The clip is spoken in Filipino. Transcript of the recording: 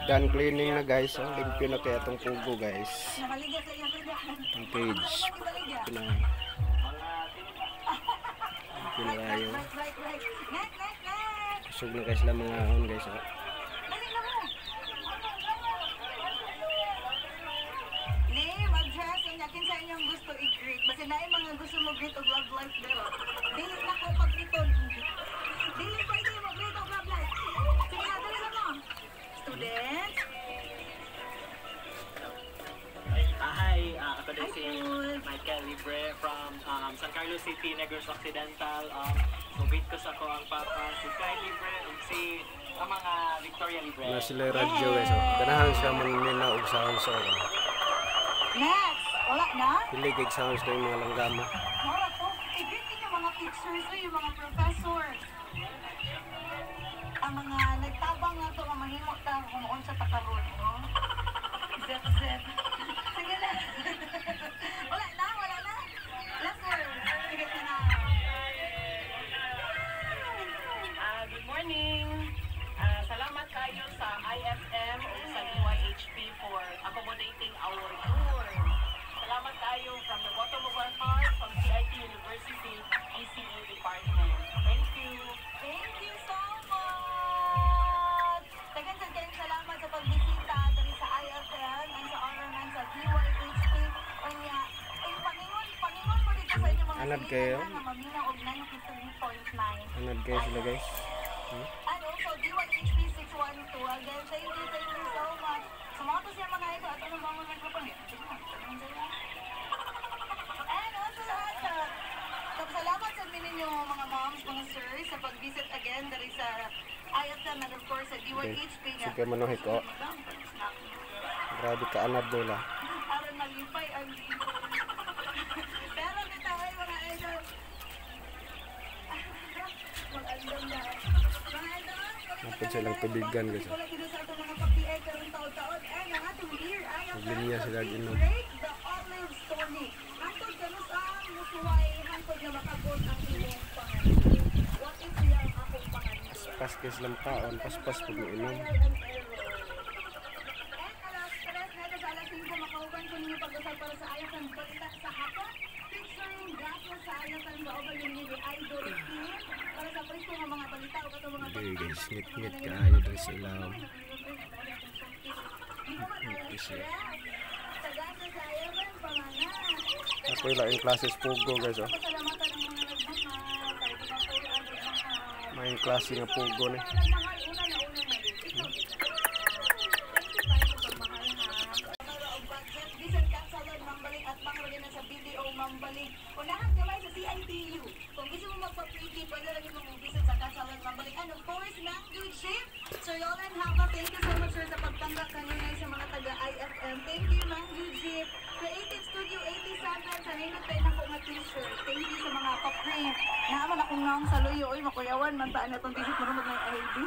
Done cleaning na guys. Oh, limpyo na kaya itong pugo guys. Ang cage. Limpyo na kayo. Kusog na guys lang mga ahon guys. Oh. Yakin sa inyong gusto i-greet. Basta na yung mga gusto mo greet o love life pero dili na ko pag dito. Dili pwede mo greet o love life. Sige na, dali mo. Student. Hi, ako din si Michael Libre from San Carlos City, Negros Occidental. Greet ko sa ko ang papa, si Kyle Libre, ug si ang mga Victoria Libre. Na sila radyo guys. Oh. Ganahan siya manina og sounds. Next. Wala na? Piligig sounds na yung mga langgama. Mara po. I-greet niyo mga teachers o yung mga professors. Ang mga nagtabang nga ito, ang mahimot na kumuon sa takaroon. No? Zep, zep. Sige na. Wala na? Wala na? Last word. Sige na. Good morning. Salamat kayo sa IFM o sa DYHP for accommodating our tour. Salamat tayo from the bottom of our heart from CIT University ECE Department. Thank you. Thank you so much. Dagan sa kayong salamat sa pagbisita dali sa IFM and sa Honorman sa DYHP. Kanya, paningon mo dito sa inyong mga Anad kayo? na maminaw og 93.9. Anad kayo sila guys. And also DYHP 612. Again, thank you so much. Sa mga to siya mga ito at ano mga microphone. And also salamat sa ninyo mga moms, mga sirs sa pag-visit again dari sa IFM and of course sa DYHP. Sige manuhi ko. Grabe ka anad nila. Aron malipay ang dito. Pero bitaw ay mga idol. Mag-andam na. Mga idol. Napod silang tubigan guys. Wala dito sa ato mga pag-PA karong taon-taon. And ang atong here IFM. Linya sila ginom. Break the olive stony. Hantod kanus ang musuway. Hantod na makabot ang inyong pangalan. What is yung akong pangalan? Paspas guys lang paon. Paspas pag inom. Makauban ko ninyo pag-usap para sa IFM balita sa hapon. Featuring Gato sa IFM Gaoban yung ni Idol Team. Para sa presko ng mga balita o kato mga Okay guys, ngit-ngit kaayo dahil sa ilaw. Ngit-ngit siya. Sa Gato sa IFM, pangalan. Ako yung laking classes pugo guys. Oh. Pasalamatan ng mga nagmahal. Para di ba po ang nagmahal. May klase nga pugo ni. Mambalik. Unahan kamay sa CITU. Kung gusto mo magpa-pretty, pwede rin mo mag-visit sa Kasalan Mambalik. And of course, Mango Chip. Sir Yolan Hapa, thank you so much sir sa pagtanggap kanina sa mga taga-IFM. Thank you, Mango Chip. Creative Studio 87, sa ninot tayo na ko nga t-shirt. Thank you sa mga pa-print. Naaman akong naong sa luyo. Uy, makuyawan, mantaan na itong t-shirt. Marunod na yung ID.